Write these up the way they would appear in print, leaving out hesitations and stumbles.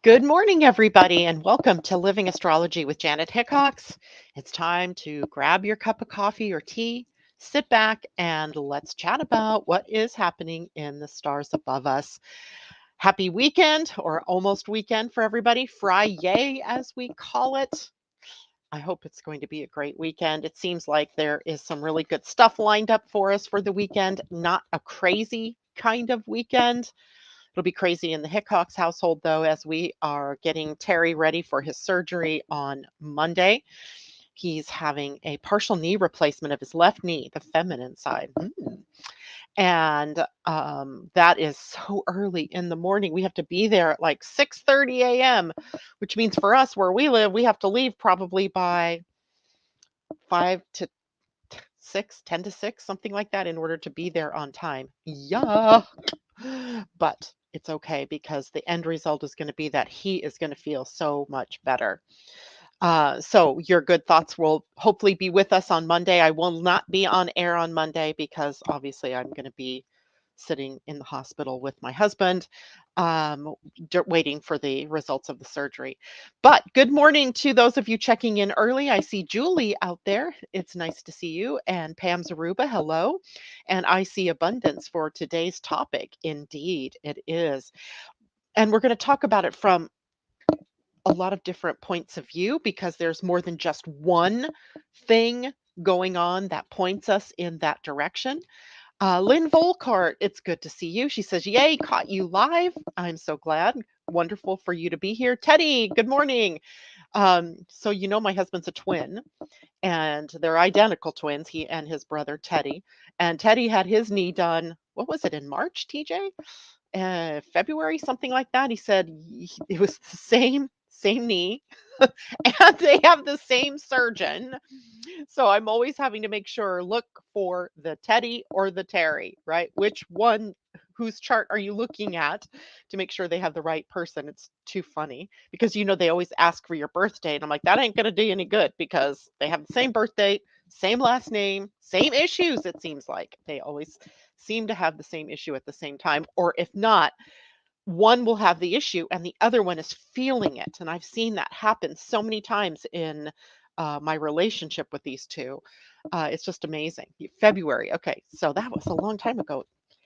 Good morning, everybody, and welcome to Living Astrology with Janet Hickox. It's time to grab your cup of coffee or tea, sit back, and let's chat about what is happening in the stars above us. Happy weekend or almost weekend for everybody. Friday, as we call it. I hope it's going to be a great weekend. It seems like there is some really good stuff lined up for us for the weekend. Not a crazy kind of weekend. It'll be crazy in the Hickox household, though, as we are getting Terry ready for his surgery on Monday. He's having a partial knee replacement of his left knee, the feminine side. And that is so early in the morning. We have to be there at like 6:30 a.m., which means for us where we live, we have to leave probably by 5 to 6, 10 to 6, something like that, in order to be there on time. Yeah. But it's okay because the end result is going to be that he is going to feel so much better. So your good thoughts will hopefully be with us on Monday. I will not be on air on Monday because obviously I'm going to be sitting in the hospital with my husband, waiting for the results of the surgery. But good morning to those of you checking in early. I see Julie out there. It's nice to see you. And Pam Zaruba, hello. And I see abundance for today's topic. Indeed, it is. And we're going to talk about it from a lot of different points of view because there's more than just one thing going on that points us in that direction. Lynn Volkart, it's good to see you. She says, yay, caught you live. I'm so glad. Wonderful for you to be here. Teddy, good morning. So you know my husband's a twin and they're identical twins, he and his brother Teddy. And Teddy had his knee done, what was it, in March, TJ? February, something like that. He said it was the same knee, and they have the same surgeon. So I'm always having to make sure, look for the Teddy or the Terry, right? Which one, whose chart are you looking at to make sure they have the right person? It's too funny because they always ask for your birth date. I'm like, that ain't gonna do any good because they have the same birth date, same last name, same issues. It seems like they always seem to have the same issue at the same time, or if not, one will have the issue and the other one is feeling it. And I've seen that happen so many times in my relationship with these two. It's just amazing. February. Okay. So that was a long time ago.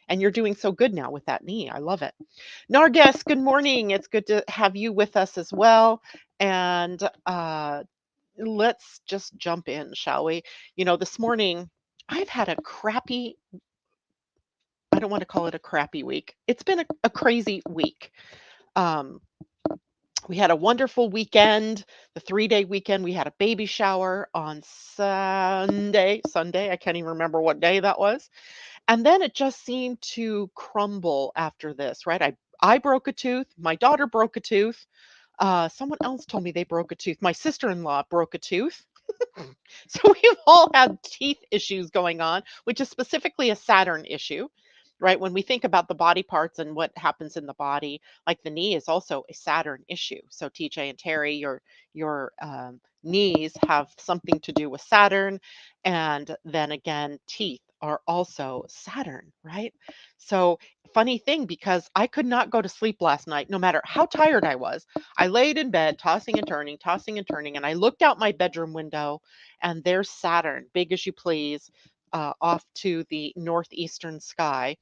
And you're doing so good now with that knee. I love it. Narges, good morning. It's good to have you with us as well. And let's just jump in, shall we? This morning, I've had a crappy, I don't want to call it a crappy week. It's been a crazy week. Um, we had a wonderful weekend, the 3-day weekend. We had a baby shower on Sunday. I can't even remember what day that was. And then it just seemed to crumble after this, right? I broke a tooth. My daughter broke a tooth. Someone else told me they broke a tooth. My sister-in-law broke a tooth. So we've all had teeth issues going on, which is specifically a Saturn issue, right? When we think about the body parts and what happens in the body, like the knee is also a Saturn issue. So TJ and Terry, your knees have something to do with Saturn, and then again, teeth are also Saturn, right? So funny thing because I could not go to sleep last night, no matter how tired I was. I laid in bed, tossing and turning, and I looked out my bedroom window and there's Saturn, big as you please, off to the northeastern sky.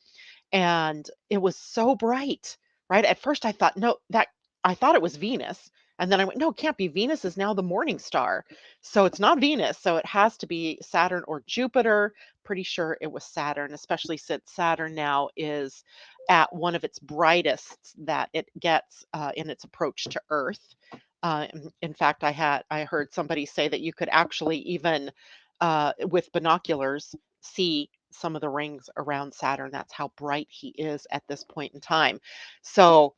And it was so bright, right? At first I thought, no, that I thought it was Venus. And then I went, no, it can't be. Venus is now the morning star. So it's not Venus. So it has to be Saturn or Jupiter. Pretty sure it was Saturn, especially since Saturn now is at one of its brightest that it gets in its approach to Earth. In fact, I heard somebody say that you could actually even with binoculars see some of the rings around Saturn. That's how bright he is at this point in time. So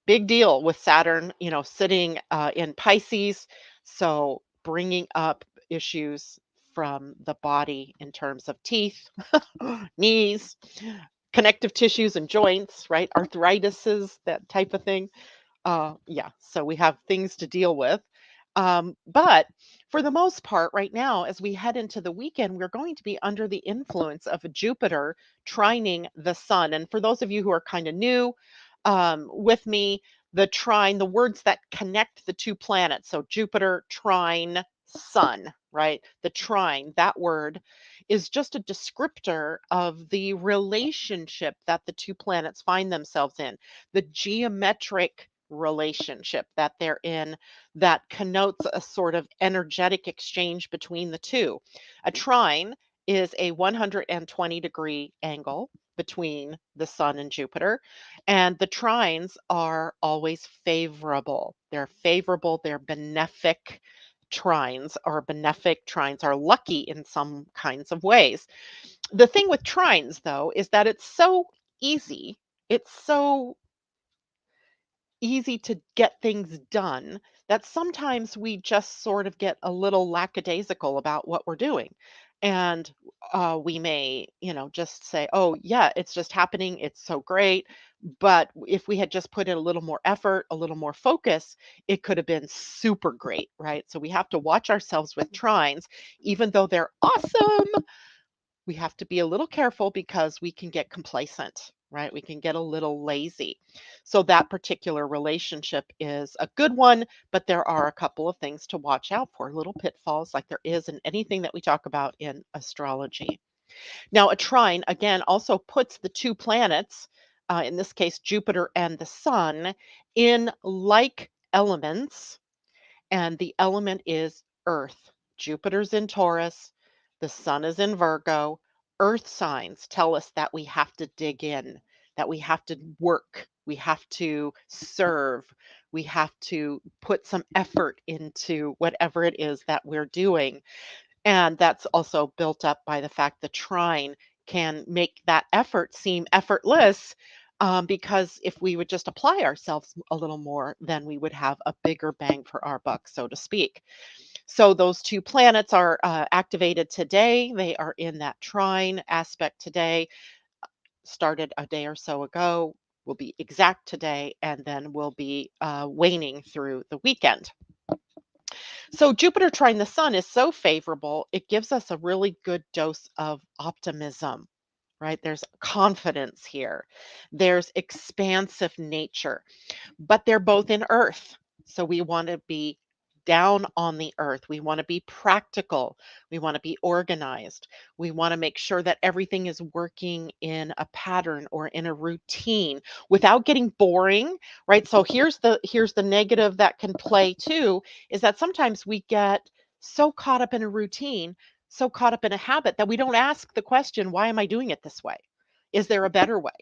big deal with Saturn, sitting in Pisces. So bringing up issues from the body in terms of teeth, knees, connective tissues and joints, right? Arthritises, that type of thing. Yeah, so we have things to deal with. But for the most part, right now, as we head into the weekend, we're going to be under the influence of Jupiter trining the sun. And for those of you who are kind of new with me, The trine, the words that connect the two planets. So Jupiter, trine, sun, right? The trine, that word is just a descriptor of the relationship that the two planets find themselves in, the geometric relationship that they're in that connotes a sort of energetic exchange between the two. A trine is a 120-degree angle between the sun and Jupiter. And the trines are always favorable. They're favorable, they're benefic trines, or benefic trines are lucky in some kinds of ways. The thing with trines, though, is that it's so easy. It's so easy to get things done that sometimes we just sort of get a little lackadaisical about what we're doing. And we may, just say, oh, yeah, it's just happening. It's so great. But if we had just put in a little more effort, a little more focus, it could have been super great, right? So we have to watch ourselves with trines, even though they're awesome. We have to be a little careful because we can get complacent, right? We can get a little lazy. So that particular relationship is a good one, but there are a couple of things to watch out for, little pitfalls like there is in anything that we talk about in astrology. Now, a trine, again, also puts the two planets, in this case, Jupiter and the sun, in like elements, and the element is Earth. Jupiter's in Taurus, the sun is in Virgo. Earth signs tell us that we have to dig in, that we have to work, we have to serve, we have to put some effort into whatever it is that we're doing. And that's also built up by the fact the trine can make that effort seem effortless. Because if we would just apply ourselves a little more, then we would have a bigger bang for our buck, so to speak. So those two planets are activated today. They are in that trine aspect today, started a day or so ago, will be exact today, and then will be waning through the weekend. So Jupiter trine the sun is so favorable, it gives us a really good dose of optimism, right? There's confidence here. There's expansive nature, but they're both in earth. So we want to be down on the earth. We want to be practical. We want to be organized. We want to make sure that everything is working in a pattern or in a routine without getting boring, right? So here's the negative that can play too, is that sometimes we get so caught up in a routine, so caught up in a habit that we don't ask the question, why am I doing it this way? Is there a better way?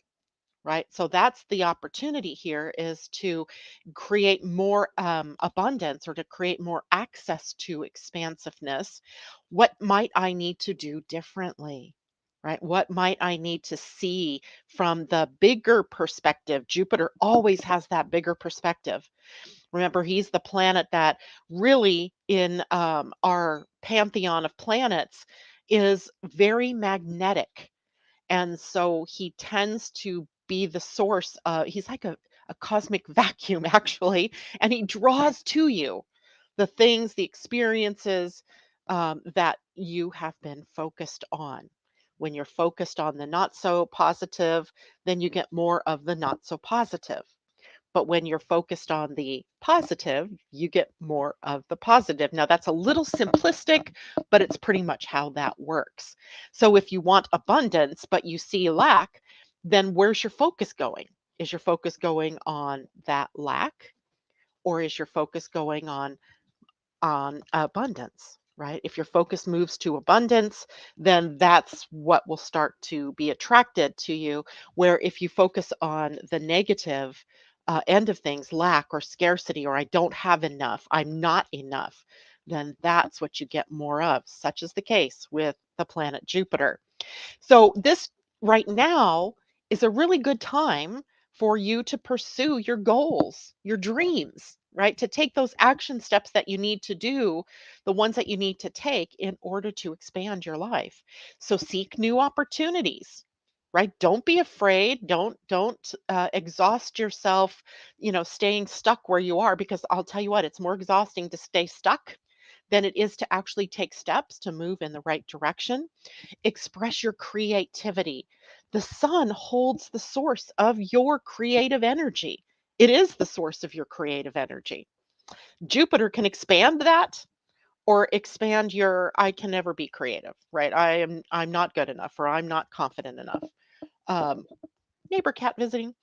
Right? So that's the opportunity here, is to create more abundance, or to create more access to expansiveness. What might I need to do differently? Right? What might I need to see from the bigger perspective? Jupiter always has that bigger perspective. Remember, he's the planet that really, in our pantheon of planets, is very magnetic, and so he tends to be the source. He's like a cosmic vacuum, actually, and he draws to you the things, the experiences that you have been focused on. When you're focused on the not so positive, then you get more of the not so positive. But when you're focused on the positive, you get more of the positive. Now, that's a little simplistic, but it's pretty much how that works. So, if you want abundance, but you see lack, then where's your focus going? Is your focus going on that lack, or is your focus going on abundance, right? If your focus moves to abundance, then that's what will start to be attracted to you. Where if you focus on the negative end of things, lack or scarcity, or I don't have enough, I'm not enough, then that's what you get more of, such is the case with the planet Jupiter. So this right now is a really good time for you to pursue your goals, your dreams, right? To take those action steps that you need to do, the ones that you need to take in order to expand your life. So seek new opportunities. Right? Don't be afraid. Don't exhaust yourself, staying stuck where you are, because I'll tell you what, it's more exhausting to stay stuck than it is to actually take steps to move in the right direction. Express your creativity. The sun holds the source of your creative energy. It is the source of your creative energy. Jupiter can expand that or expand your I can never be creative, right? I'm not good enough or I'm not confident enough. Um, Neighbor cat visiting.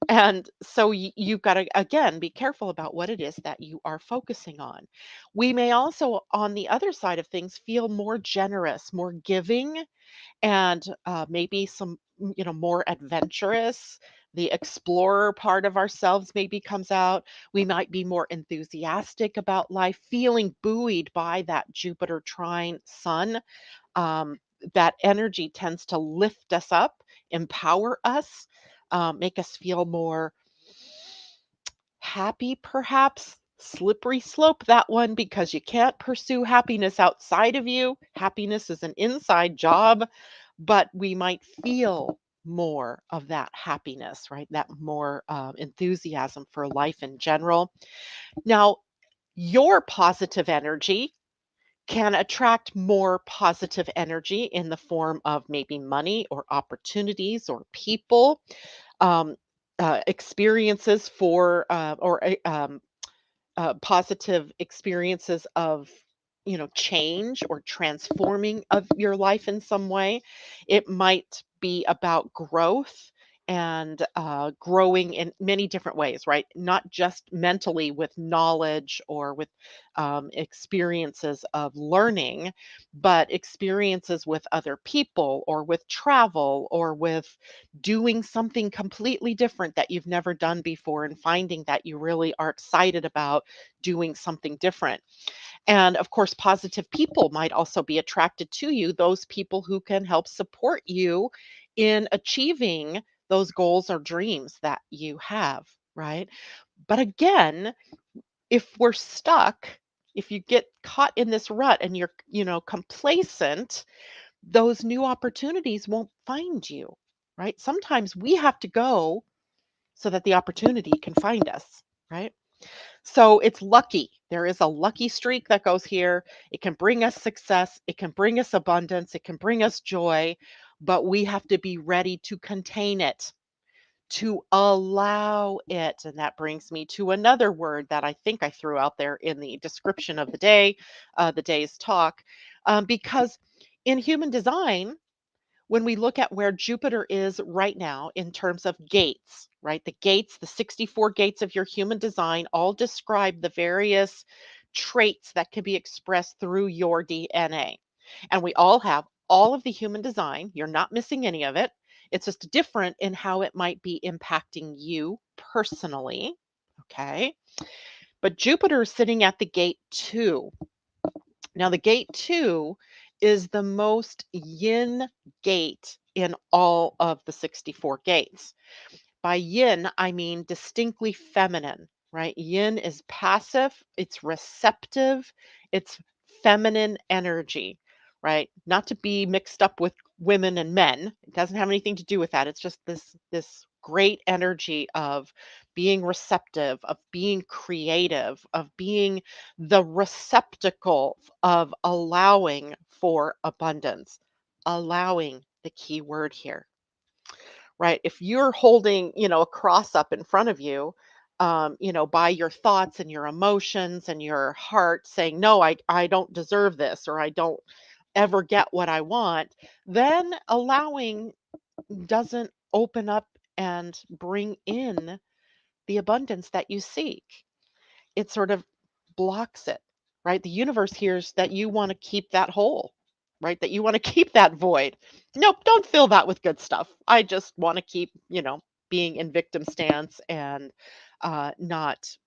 And so you've got to, again, be careful about what it is that you are focusing on. We may also, on the other side of things, feel more generous, more giving, and maybe some, more adventurous. The explorer part of ourselves maybe comes out. We might be more enthusiastic about life, feeling buoyed by that Jupiter trine sun. um, that energy tends to lift us up, empower us, make us feel more happy, perhaps. Slippery slope, that one, because you can't pursue happiness outside of you. Happiness is an inside job, but we might feel more of that happiness, right? That more enthusiasm for life in general. Now, your positive energy can attract more positive energy in the form of maybe money or opportunities or people, um, experiences for positive experiences of change or transforming of your life in some way. It might be about growth and growing in many different ways, right? Not just mentally with knowledge or with experiences of learning, but experiences with other people or with travel or with doing something completely different that you've never done before and finding that you really are excited about doing something different. And of course, positive people might also be attracted to you, those people who can help support you in achieving those goals or dreams that you have, right? But again, if we're stuck, if you get caught in this rut and you're, complacent, those new opportunities won't find you, right? Sometimes we have to go so that the opportunity can find us, right? So it's lucky. There is a lucky streak that goes here. It can bring us success, it can bring us abundance, it can bring us joy, but we have to be ready to contain it, to allow it. And that brings me to another word that I think I threw out there in the description of the day, the day's talk, because in human design, when we look at where Jupiter is right now in terms of gates, right? The gates, the 64 gates of your human design, all describe the various traits that can be expressed through your DNA. And we all have all of the human design. You're not missing any of it. It's just different in how it might be impacting you personally. Okay. But Jupiter is sitting at the gate 2. Now, the gate 2 is the most yin gate in all of the 64 gates. By yin, I mean distinctly feminine, right? Yin is passive, it's receptive, it's feminine energy, right? Not to be mixed up with women and men. It doesn't have anything to do with that. It's just this great energy of being receptive, of being creative, of being the receptacle of allowing for abundance. Allowing, the key word here, right? If you're holding, a cross up in front of you, by your thoughts and your emotions and your heart saying, no, I don't deserve this, or I don't ever get what I want, then allowing doesn't open up and bring in the abundance that you seek. It sort of blocks it, right? The universe hears that you want to keep that hole, right? That you want to keep that void. Nope, don't fill that with good stuff. I just want to keep, being in victim stance and not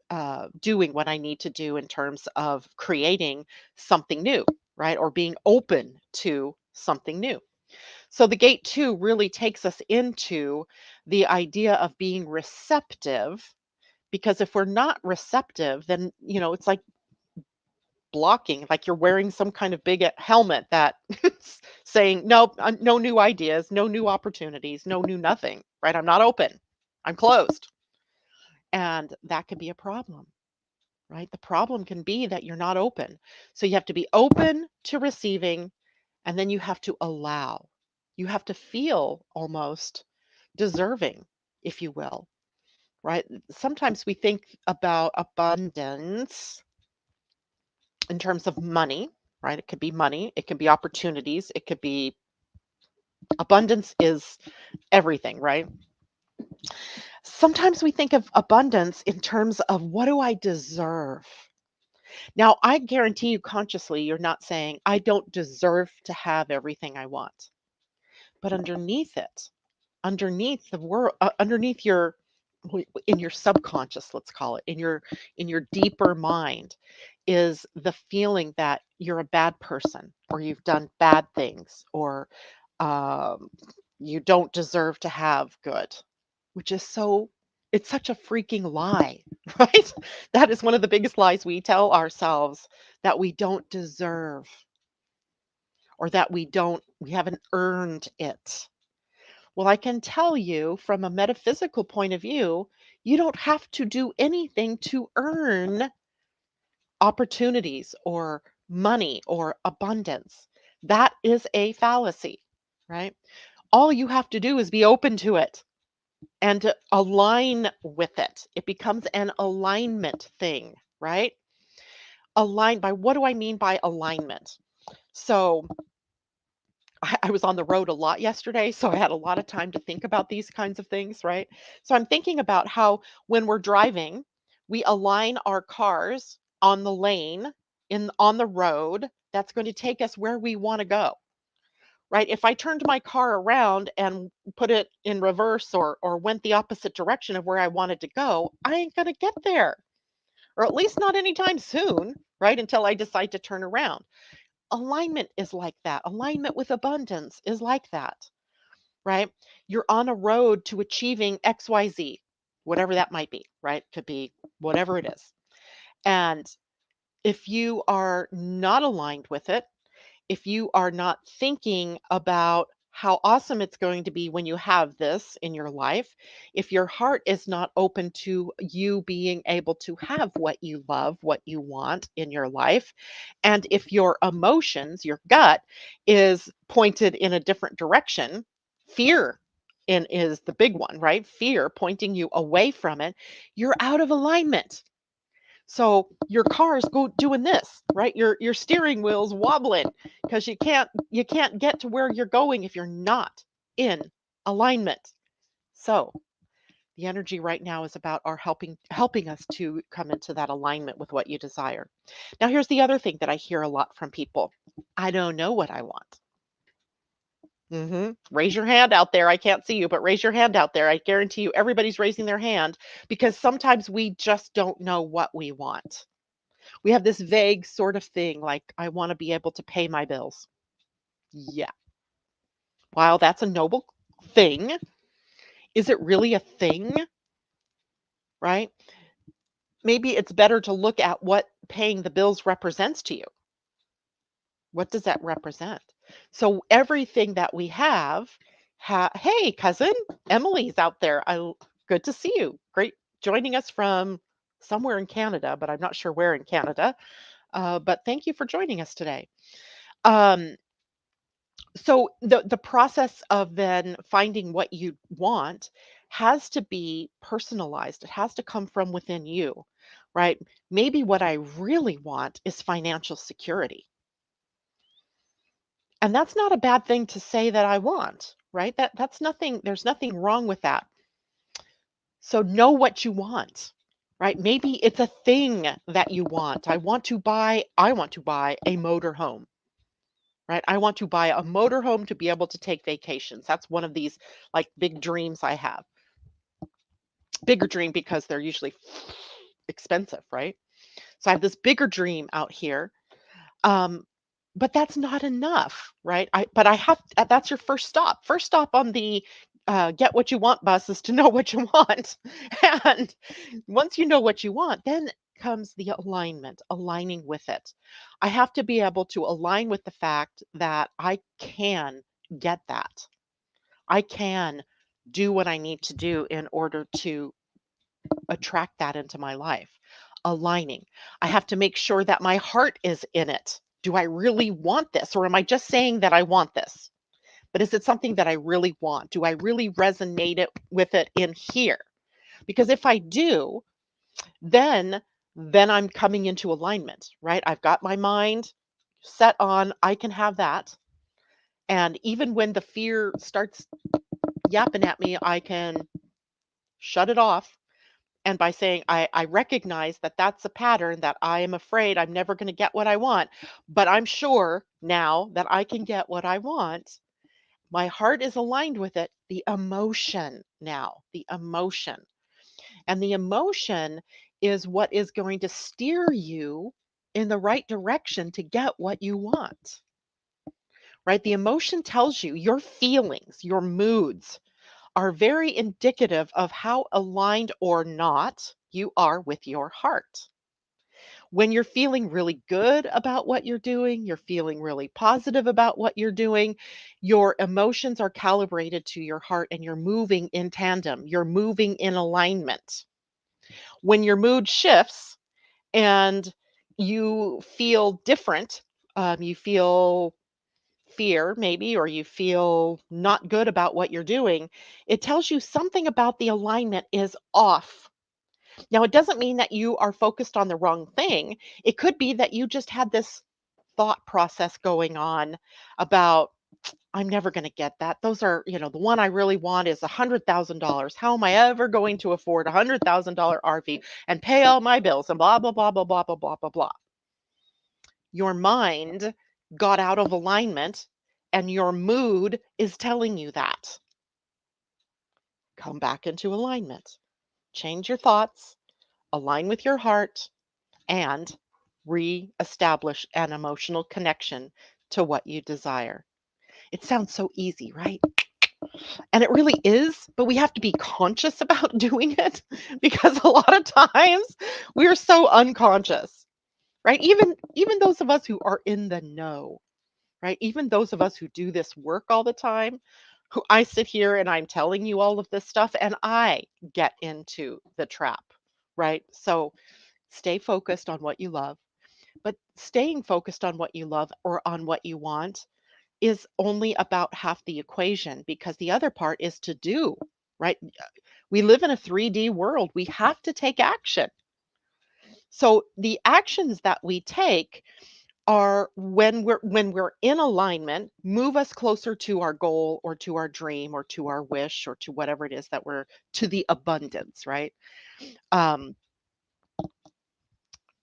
doing what I need to do in terms of creating something new, right? Or being open to something new. So the gate 2 really takes us into the idea of being receptive, because if we're not receptive, then, it's like blocking, like you're wearing some kind of big helmet that saying, nope, no new ideas, no new opportunities, no new nothing, right? I'm not open. I'm closed. And that could be a problem, right? The problem can be that you're not open. So you have to be open to receiving, and then you have to allow. You have to feel almost deserving, if you will, right? Sometimes we think about abundance in terms of money, right? It could be money, it could be opportunities, it could be abundance is everything, right? Sometimes we think of abundance in terms of what do I deserve? Now, I guarantee you consciously, you're not saying, I don't deserve to have everything I want. But underneath it, underneath the world, underneath your, in your subconscious, let's call it, in your deeper mind, is the feeling that you're a bad person or you've done bad things or um, you don't deserve to have good, which is so, it's such a freaking lie, right? That is one of the biggest lies we tell ourselves, that we don't deserve or that we haven't earned it. Well, I can tell you from a metaphysical point of view, you don't have to do anything to earn opportunities or money or abundance. That is a fallacy, right? All you have to do is be open to it and to align with it. It becomes an alignment thing, right? Align by, what do I mean by alignment? So I was on the road a lot yesterday, so I had a lot of time to think about these kinds of things, right? So I'm thinking about how when we're driving, we align our cars on the lane in on the road that's going to take us where we want to go, right? If I turned my car around and put it in reverse or went the opposite direction of where I wanted to go, I ain't going to get there, or at least not anytime soon, right? Until I decide to turn around. Alignment is like that. Alignment with abundance is like that, right? You're on a road to achieving XYZ, whatever that might be, right? Could be whatever it is. And if you are not aligned with it, if you are not thinking about how awesome it's going to be when you have this in your life, if your heart is not open to you being able to have what you love, what you want in your life, and if your emotions, your gut is pointed in a different direction, fear is the big one, right? Fear pointing you away from it, you're out of alignment. So your car's go doing this, right? Your steering wheel's wobbling because you can't get to where you're going if you're not in alignment. So the energy right now is about our helping us to come into that alignment with what you desire. Now here's the other thing that I hear a lot from people. I don't know what I want. Raise your hand out there. I can't see you, but raise your hand out there. I guarantee you everybody's raising their hand because sometimes we just don't know what we want. We have this vague sort of thing like, I want to be able to pay my bills. Yeah. While that's a noble thing, is it really a thing? Right? Maybe it's better to look at what paying the bills represents to you. What does that represent? So everything that we have, hey, cousin, Emily's out there. Good to see you. Great joining us from somewhere in Canada, but I'm not sure where in Canada. But thank you for joining us today. Um, so the process of then finding what you want has to be personalized. It has to come from within you, right? Maybe what I really want is financial security. And that's not a bad thing to say that I want, right? That's nothing, there's nothing wrong with that. So know what you want, right? Maybe it's a thing that you want. I want to buy a motor home, right? I want to buy a motor home to be able to take vacations. That's one of these like big dreams I have. Bigger dream because they're usually expensive, right? So I have this bigger dream out here. Um, but that's not enough, right? But I have that's your first stop. First stop on the get what you want bus is to know what you want. And once you know what you want, then comes the alignment, aligning with it. I have to be able to align with the fact that I can get that. I can do what I need to do in order to attract that into my life. Aligning. I have to make sure that my heart is in it. Do I really want this? Or am I just saying that I want this? But is it something that I really want? Do I really resonate it with it in here? Because if I do, then I'm coming into alignment, right? I've got my mind set on I can have that. And even when the fear starts yapping at me, I can shut it off. And by saying, I recognize that that's a pattern that I am afraid I'm never going to get what I want, but I'm sure now that I can get what I want. My heart is aligned with it. The emotion now, the emotion. And the emotion is what is going to steer you in the right direction to get what you want, right? The emotion tells you your feelings, your moods are very indicative of how aligned or not you are with your heart. When you're feeling really good about what you're doing, you're feeling really positive about what you're doing, your emotions are calibrated to your heart and you're moving in tandem, you're moving in alignment. When your mood shifts and you feel different, you feel fear maybe, or you feel not good about what you're doing, it tells you something about the alignment is off. Now, it doesn't mean that you are focused on the wrong thing. It could be that you just had this thought process going on about, I'm never going to get that. Those are, the one I really want is $100,000. How am I ever going to afford $100,000 RV and pay all my bills and blah, blah, blah, blah, blah, blah, blah, blah, blah. Your mind got out of alignment and your mood is telling you that. Come back into alignment. Change your thoughts, align with your heart, and re-establish an emotional connection to what you desire. It sounds so easy, right? And it really is, but we have to be conscious about doing it because a lot of times we are so unconscious, right? Even those of us who are in the know, right? Even those of us who do this work all the time, who I sit here and I'm telling you all of this stuff and I get into the trap, right? So stay focused on what you love, but staying focused on what you love or on what you want is only about half the equation because the other part is to do, right? We live in a 3D world. We have to take action. So the actions that we take are when we're in alignment, move us closer to our goal or to our dream or to our wish or to whatever it is that we're to the abundance, right? Um,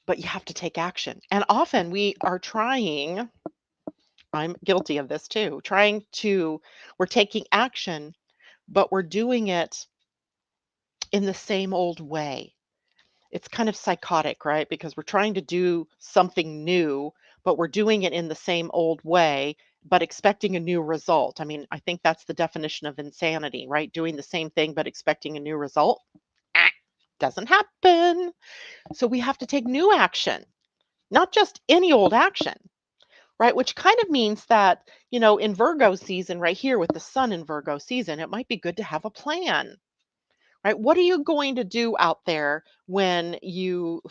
but you have to take action. And often we are trying, I'm guilty of this too, we're taking action, but we're doing it in the same old way. It's kind of psychotic, right? Because we're trying to do something new, but we're doing it in the same old way, but expecting a new result. I mean, I think that's the definition of insanity, right? Doing the same thing, but expecting a new result. Ah, doesn't happen. So we have to take new action, not just any old action, right? Which kind of means that, in Virgo season, right here with the sun in Virgo season, it might be good to have a plan, right? What are you going to do out there when you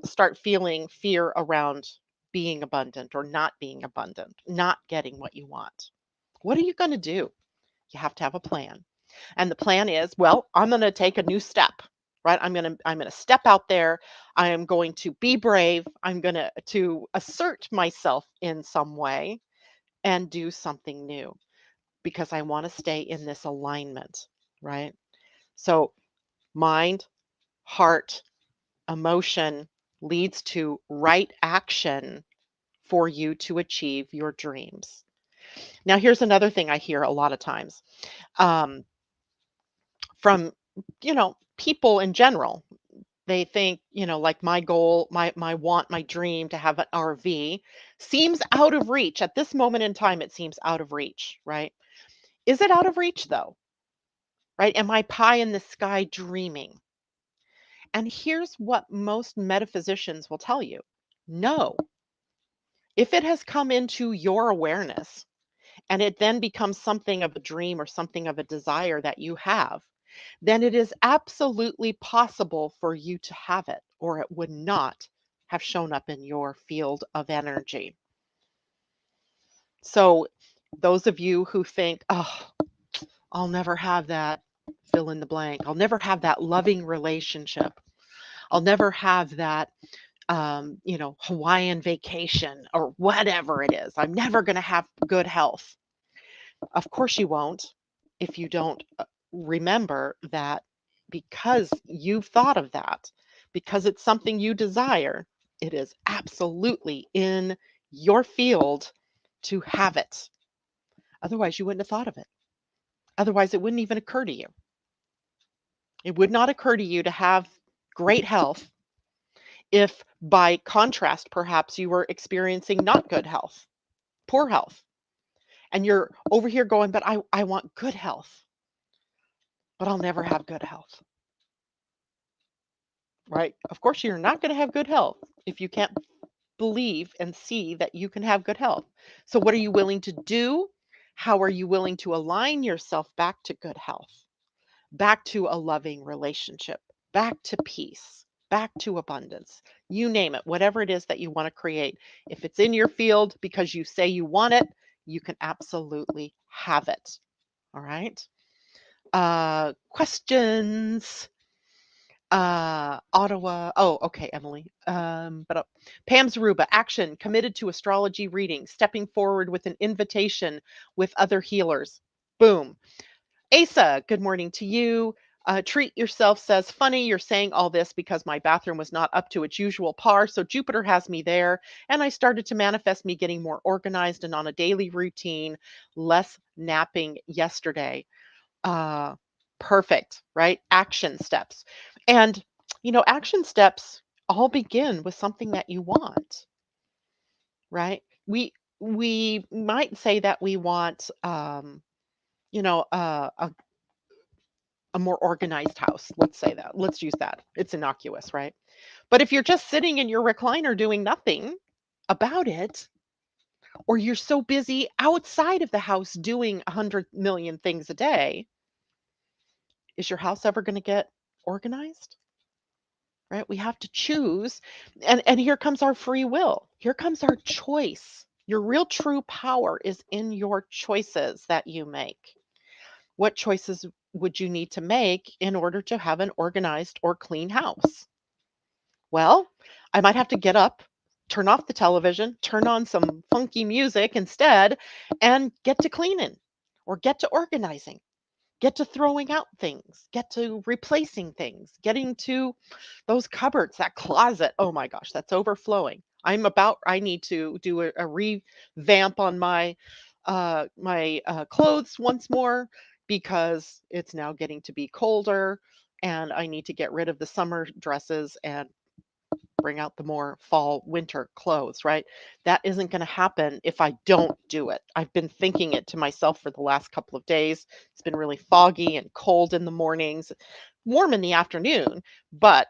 start feeling fear around being abundant or not being abundant, not getting what you want? What are you going to do? You have to have a plan. And the plan is, well, I'm going to take a new step, right? I'm going to step out there. I am going to be brave. I'm going to assert myself in some way and do something new because I want to stay in this alignment, right? So mind, heart, emotion leads to right action for you to achieve your dreams. Now, here's another thing I hear a lot of times um, from, people in general. They think, like my goal, my want, my dream to have an RV seems out of reach. At this moment in time, it seems out of reach, right? Is it out of reach though? Right? Am I pie in the sky dreaming? And here's what most metaphysicians will tell you. No. If it has come into your awareness and it then becomes something of a dream or something of a desire that you have, then it is absolutely possible for you to have it, or it would not have shown up in your field of energy. So, those of you who think, oh, I'll never have that, fill in the blank. I'll never have that loving relationship. I'll never have that, Hawaiian vacation or whatever it is. I'm never going to have good health. Of course, you won't if you don't remember that because you've thought of that, because it's something you desire, it is absolutely in your field to have it. Otherwise, you wouldn't have thought of it. Otherwise, it wouldn't even occur to you. It would not occur to you to have great health if, by contrast, perhaps you were experiencing not good health, poor health, and you're over here going, but I want good health, but I'll never have good health, right? Of course, you're not going to have good health if you can't believe and see that you can have good health. So, what are you willing to do? How are you willing to align yourself back to good health, back to a loving relationship, back to peace, back to abundance? You name it, whatever it is that you want to create. If it's in your field because you say you want it, you can absolutely have it. All right. Questions? Ottawa. Oh, okay, Emily. Pam's Ruba, action, committed to astrology reading, stepping forward with an invitation with other healers. Boom. Asa, good morning to you. Treat yourself says, funny, you're saying all this because my bathroom was not up to its usual par, so Jupiter has me there, and I started to manifest me getting more organized and on a daily routine, less napping yesterday. Uh, Perfect, right? Action steps. And, action steps all begin with something that you want, right? We might say that we want, you know, a, a a more organized house. Let's say that. Let's use that. It's innocuous, right? But if you're just sitting in your recliner doing nothing about it, or you're so busy outside of the house doing 100 million things a day, is your house ever going to get organized? Right? We have to choose. And here comes our free will. Here comes our choice. Your real true power is in your choices that you make. What choices would you need to make in order to have an organized or clean house? Well, I might have to get up, turn off the television, turn on some funky music instead, and get to cleaning or get to organizing, get to throwing out things, get to replacing things, getting to those cupboards, that closet. Oh my gosh, that's overflowing. I need to do a revamp on my clothes once more because it's now getting to be colder and I need to get rid of the summer dresses and bring out the more fall winter clothes, right? That isn't going to happen if I don't do it. I've been thinking it to myself for the last couple of days. It's been really foggy and cold in the mornings, warm in the afternoon, but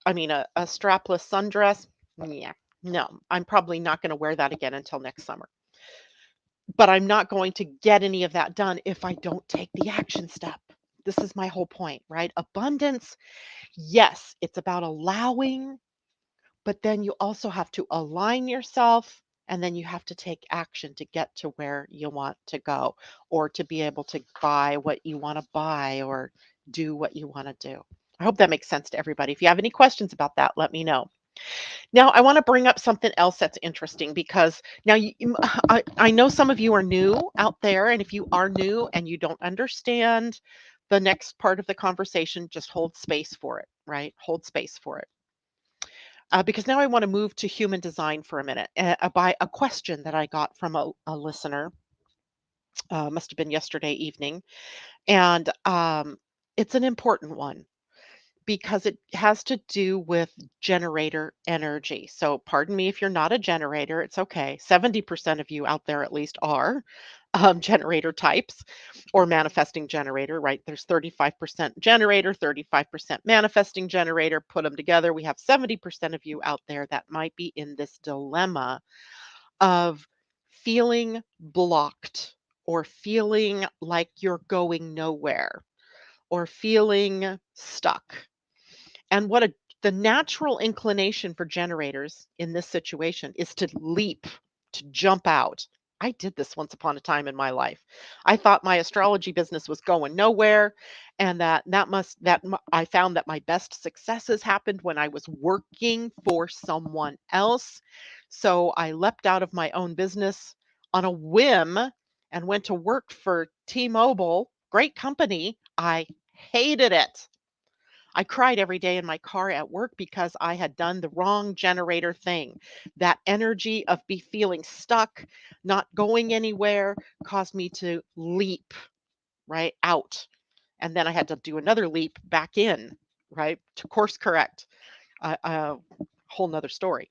I mean, a strapless sundress, yeah, no, I'm probably not going to wear that again until next summer. But I'm not going to get any of that done if I don't take the action step. This is my whole point, right? Abundance, yes, it's about allowing, but then you also have to align yourself and then you have to take action to get to where you want to go or to be able to buy what you want to buy or do what you want to do. I hope that makes sense to everybody. If you have any questions about that, let me know. Now, I want to bring up something else that's interesting because now I know some of you are new out there, and if you are new and you don't understand the next part of the conversation, just hold space for it, right? Hold space for it. Because now I want to move to human design for a minute by a question that I got from a listener. Must have been yesterday evening. And it's an important one because it has to do with generator energy. So, pardon me if you're not a generator, it's okay. 70% of you out there at least are generator types or manifesting generator, right? There's 35% generator, 35% manifesting generator. Put them together, we have 70% of you out there that might be in this dilemma of feeling blocked or feeling like you're going nowhere or feeling stuck. And the natural inclination for generators in this situation is to leap, to jump out. I did this once upon a time in my life. I thought my astrology business was going nowhere, and I found that my best successes happened when I was working for someone else. So I leapt out of my own business on a whim and went to work for T-Mobile. Great company. I hated it. I cried every day in my car at work because I had done the wrong generator thing. That energy of be feeling stuck, not going anywhere, caused me to leap right out. And then I had to do another leap back in, right, to course correct. Whole nother story.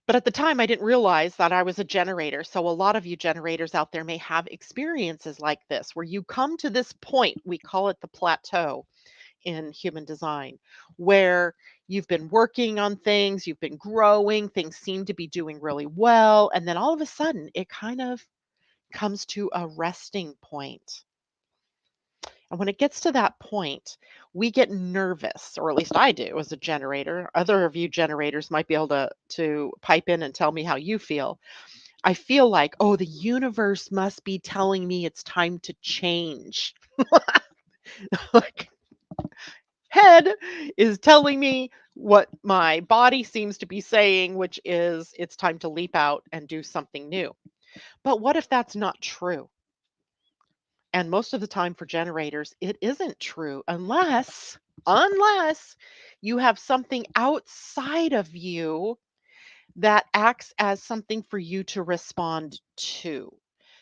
But at the time, I didn't realize that I was a generator. So a lot of you generators out there may have experiences like this, where you come to this point, we call it the plateau in human design, where you've been working on things, you've been growing, things seem to be doing really well. And then all of a sudden, it kind of comes to a resting point. And when it gets to that point, we get nervous, or at least I do as a generator. Other of you generators might be able to pipe in and tell me how you feel. I feel like, oh, the universe must be telling me it's time to change. Like, head is telling me what my body seems to be saying, which is it's time to leap out and do something new. But what if that's not true? And most of the time for generators, it isn't true unless you have something outside of you that acts as something for you to respond to.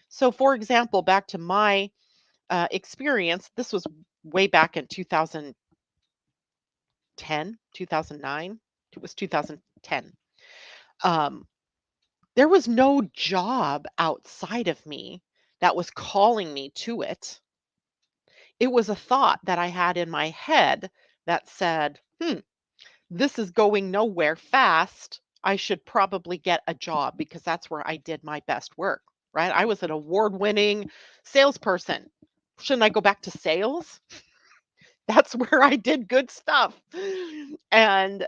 So, for example, back to my experience, this was way back in 2010, 2009. It was 2010. Um, there was no job outside of me that was calling me to it. It was a thought that I had in my head that said, this is going nowhere fast. I should probably get a job because that's where I did my best work, right? I was an award winning salesperson. Shouldn't I go back to sales? That's where I did good stuff. And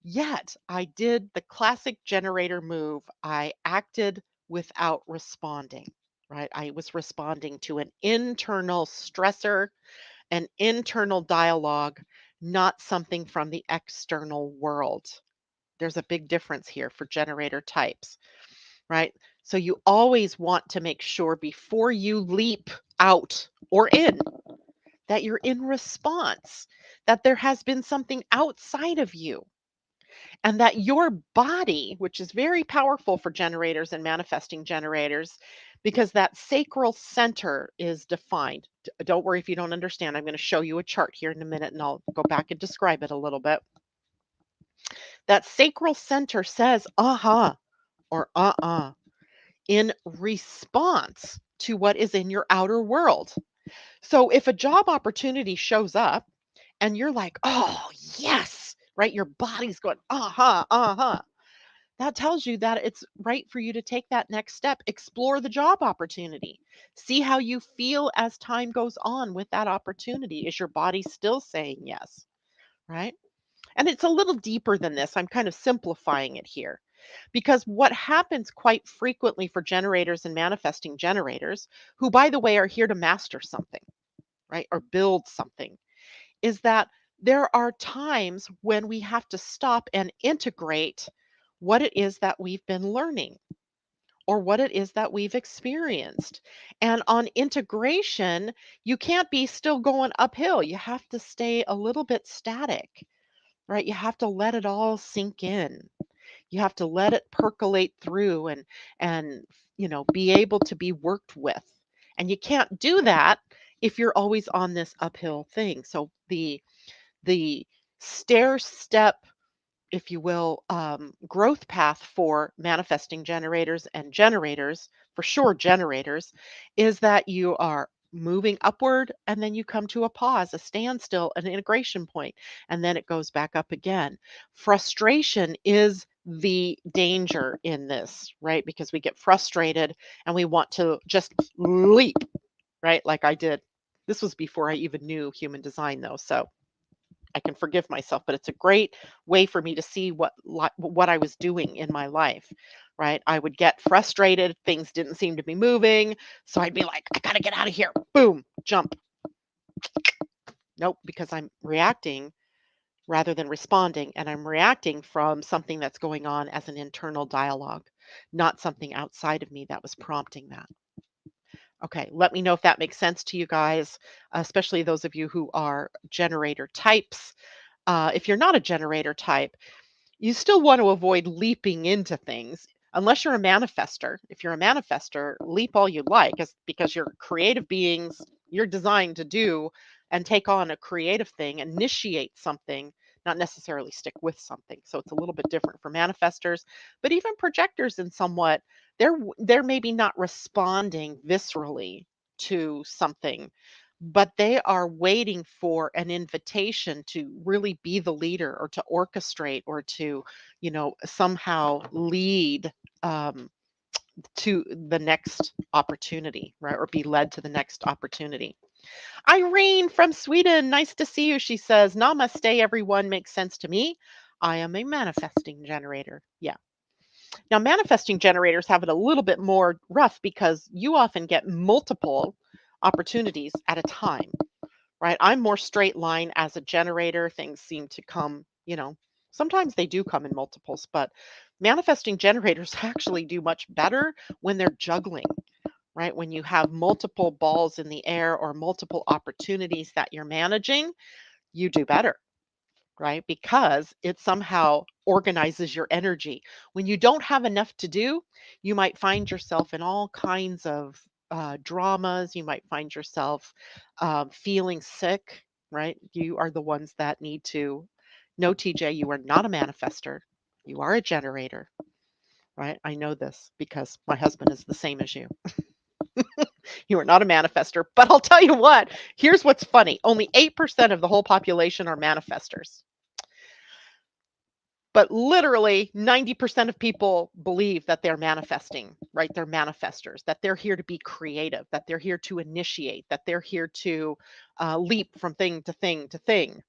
yet I did the classic generator move. I acted without responding, right? I was responding to an internal stressor, an internal dialogue, not something from the external world. There's a big difference here for generator types, right? So you always want to make sure before you leap out or in that you're in response, that there has been something outside of you, and that your body, which is very powerful for generators and manifesting generators, because that sacral center is defined. Don't worry if you don't understand. I'm going to show you a chart here in a minute and I'll go back and describe it a little bit. That sacral center says, or in response to what is in your outer world. So if a job opportunity shows up and you're like, oh, yes, right? Your body's going, that tells you that it's right for you to take that next step, explore the job opportunity, see how you feel as time goes on with that opportunity. Is your body still saying yes? Right? And it's a little deeper than this. I'm kind of simplifying it here because what happens quite frequently for generators and manifesting generators, who, by the way, are here to master something, right, or build something, is that there are times when we have to stop and integrate what it is that we've been learning or what it is that we've experienced. And on integration, you can't be still going uphill. You have to stay a little bit static, right? You have to let it all sink in. You have to let it percolate through and be able to be worked with. And you can't do that if you're always on this uphill thing. So the stair step, if you will, growth path for manifesting generators and generators, for sure, generators, is that you are moving upward and then you come to a pause, a standstill, an integration point, and then it goes back up again. Frustration is the danger in this, right? Because we get frustrated and we want to just leap, right? Like I did. This was before I even knew human design, though. So I can forgive myself, but it's a great way for me to see what I was doing in my life. right? I would get frustrated. Things didn't seem to be moving. So I'd be like, I got to get out of here. Boom, jump. Nope, because I'm reacting rather than responding. And I'm reacting from something that's going on as an internal dialogue, not something outside of me that was prompting that. Okay, let me know if that makes sense to you guys, especially those of you who are generator types. If you're not a generator type, you still want to avoid leaping into things unless you're a manifester. If you're a manifester, leap all you like because you're creative beings, you're designed to do and take on a creative thing, initiate something, not necessarily stick with something. So it's a little bit different for manifestors, but even projectors in somewhat they're maybe not responding viscerally to something, but they are waiting for an invitation to really be the leader or to orchestrate or to, somehow lead um, to the next opportunity, right? Or be led to the next opportunity. Irene from Sweden, nice to see you. She says, Namaste, everyone. Makes sense to me. I am a manifesting generator. Yeah. Now, manifesting generators have it a little bit more rough because you often get multiple opportunities at a time, right? I'm more straight line as a generator. Things seem to come, sometimes they do come in multiples, but manifesting generators actually do much better when they're juggling, right? When you have multiple balls in the air or multiple opportunities that you're managing, you do better, right? Because it somehow organizes your energy. When you don't have enough to do, you might find yourself in all kinds of dramas. You might find yourself feeling sick, right? You are the ones that need to know, TJ, you are not a manifester. You are a generator, right? I know this because my husband is the same as you. You are not a manifester. But I'll tell you what, here's what's funny. Only 8% of the whole population are manifestors. But literally 90% of people believe that they're manifesting, right? They're manifestors, that they're here to be creative, that they're here to initiate, that they're here to leap from thing to thing to thing.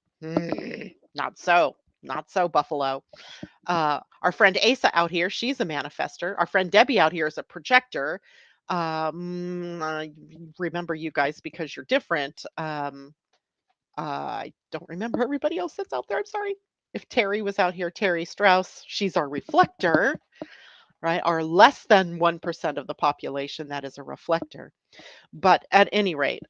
Not so. Not so, Buffalo. Our friend Asa out here, she's a manifester. Our friend Debbie out here is a projector. I remember you guys because you're different. I don't remember everybody else that's out there. I'm sorry. If Terry was out here, Terry Strauss, she's our reflector, right? Our less than 1% of the population that is a reflector. But at any rate,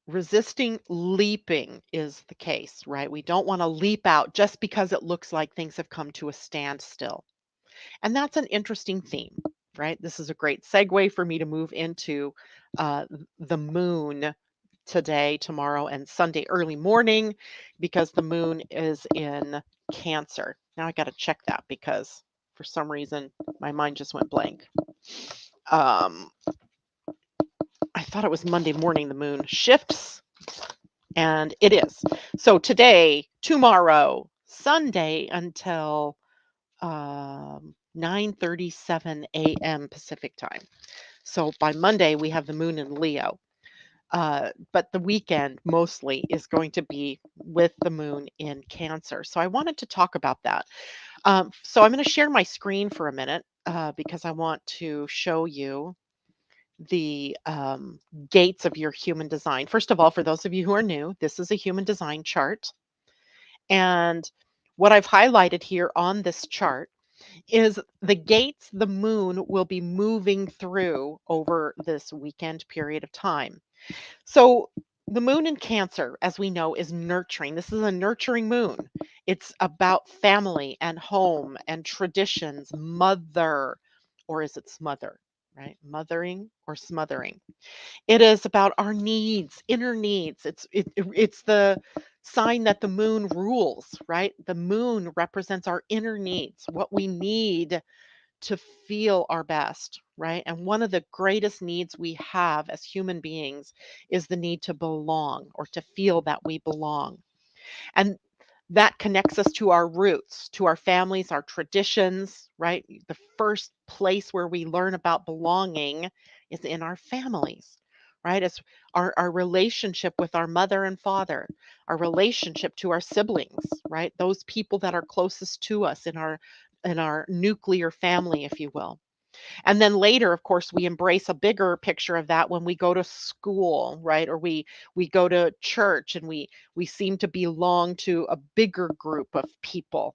resisting leaping is the case, right? We don't want to leap out just because it looks like things have come to a standstill. And that's an interesting theme, right? This is a great segue for me to move into the moon today, tomorrow, and Sunday early morning because the moon is in Cancer. Now I got to check that because for some reason my mind just went blank. Um, I thought it was Monday morning the moon shifts, and it is. So today, tomorrow, Sunday until 9:37 a.m. Pacific time. So by Monday we have the moon in Leo. But the weekend mostly is going to be with the moon in Cancer. So I wanted to talk about that. So I'm going to share my screen for a minute because I want to show you the gates of your human design. First of all, for those of you who are new, this is a human design chart. And what I've highlighted here on this chart is the gates the moon will be moving through over this weekend period of time. So the moon in Cancer, as we know, is nurturing. This is a nurturing moon. It's about family and home and traditions, mother, or is it smother, right? Mothering or smothering. It is about our needs, inner needs. It's the sign that the moon rules, right? The moon represents our inner needs, what we need to feel our best, right? And one of the greatest needs we have as human beings is the need to belong or to feel that we belong. And that connects us to our roots, to our families, our traditions, right? The first place where we learn about belonging is in our families, right? It's our relationship with our mother and father, our relationship to our siblings, right? Those people that are closest to us in our nuclear family, if you will. And then later, of course, we embrace a bigger picture of that when we go to school, right? Or we go to church and we seem to belong to a bigger group of people,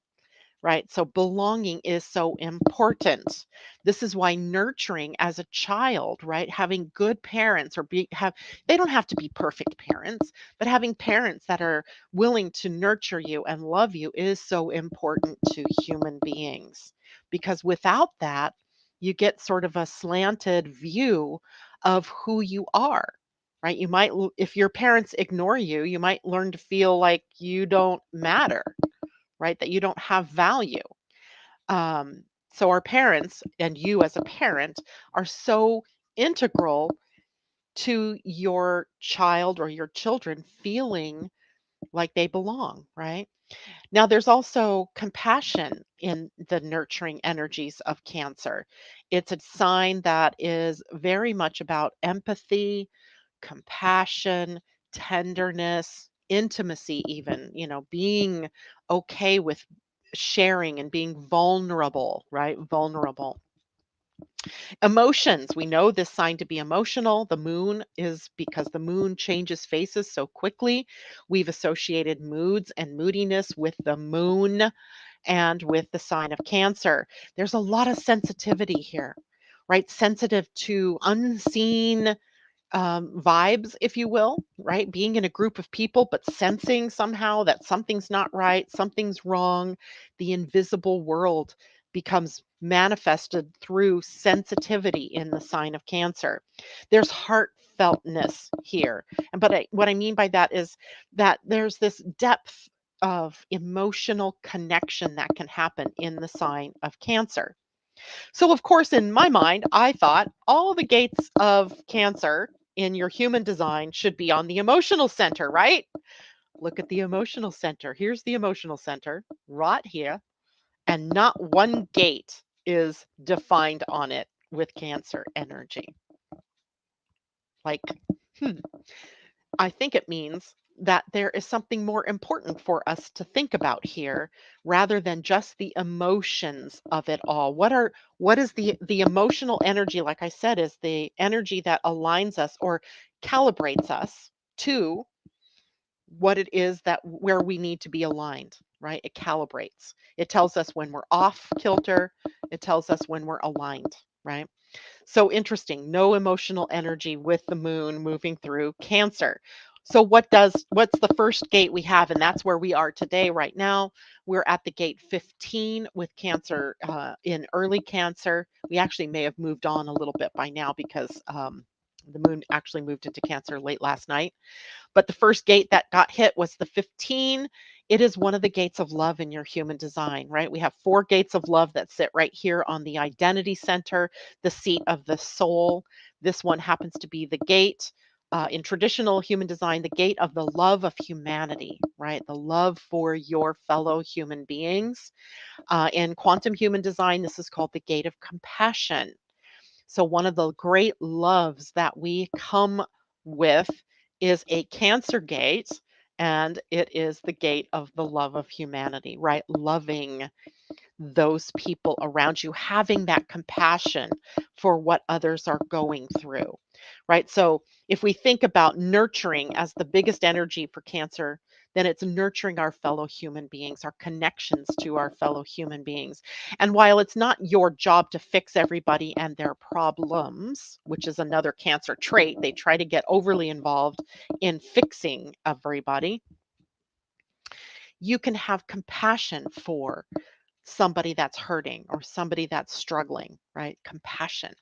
right? So belonging is so important. This is why nurturing as a child, right? Having good parents or be have they don't have to be perfect parents, but having parents that are willing to nurture you and love you is so important to human beings. Because without that, you get sort of a slanted view of who you are. Right? If your parents ignore you, you might learn to feel like you don't matter, right? That you don't have value. Um, so our parents and you as a parent are so integral to your child or your children feeling like they belong, right? Now, there's also compassion in the nurturing energies of Cancer. It's a sign that is very much about empathy, compassion, tenderness, intimacy, even, being okay with sharing and being vulnerable, right? Vulnerable. Emotions. We know this sign to be emotional. The moon is because the moon changes faces so quickly. We've associated moods and moodiness with the moon and with the sign of Cancer. There's a lot of sensitivity here, right? Sensitive to unseen vibes, if you will, right? Being in a group of people, but sensing somehow that something's not right, something's wrong. The invisible world becomes manifested through sensitivity in the sign of Cancer. There's heartfeltness here. What I mean by that is that there's this depth of emotional connection that can happen in the sign of Cancer. So, of course, in my mind, I thought all the gates of Cancer in your human design should be on the emotional center, right? Look at the emotional center. Here's the emotional center right here. And not one gate is defined on it with Cancer energy. Like, hmm, I think it means that there is something more important for us to think about here rather than just the emotions of it all. What is the emotional energy, like I said, is the energy that aligns us or calibrates us to what it is that where we need to be aligned, right? It calibrates. It tells us when we're off kilter, it tells us when we're aligned, right? So interesting. No emotional energy with the moon moving through Cancer. So what's the first gate we have? And that's where we are today, right now. We're at the gate 15 with Cancer in early Cancer. We actually may have moved on a little bit by now because the moon actually moved into Cancer late last night. But the first gate that got hit was the 15. It is one of the gates of love in your human design, right? We have four gates of love that sit right here on the identity center, the seat of the soul. This one happens to be the gate. In traditional human design, the gate of the love of humanity, right? The love for your fellow human beings. In quantum human design, this is called the gate of compassion. So, one of the great loves that we come with is a Cancer gate, and it is the gate of the love of humanity, right? Loving those people around you, having that compassion for what others are going through, right? So, if we think about nurturing as the biggest energy for Cancer, then it's nurturing our fellow human beings, our connections to our fellow human beings. And while it's not your job to fix everybody and their problems, which is another Cancer trait, they try to get overly involved in fixing everybody, you can have compassion for somebody that's hurting or somebody that's struggling, right? Compassion.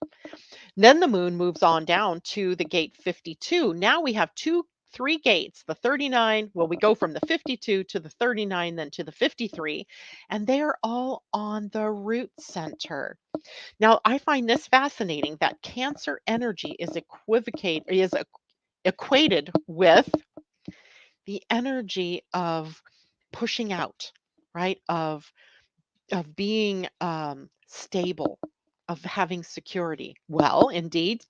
Then the moon moves on down to the gate 52. Now we have three gates, the 39. Well, we go from the 52 to the 39, then to the 53, and they're all on the root center. Now, I find this fascinating that Cancer energy is equated with the energy of pushing out, right? Of being stable, of having security. Well, indeed,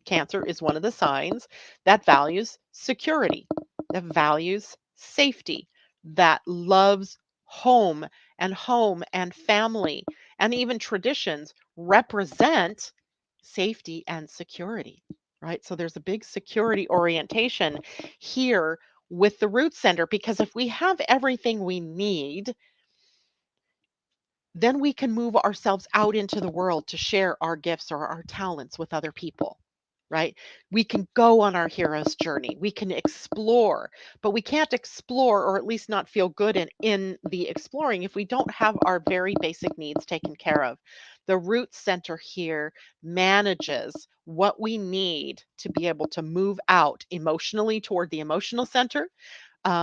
Cancer is one of the signs that values security, that values safety, that loves home and family, and even traditions represent safety and security, right? So there's a big security orientation here with the root center, because if we have everything we need, then we can move ourselves out into the world to share our gifts or our talents with other people, right? We can go on our hero's journey. We can explore, but we can't explore, or at least not feel good in the exploring, if we don't have our very basic needs taken care of. The root center here manages what we need to be able to move out emotionally toward the emotional center,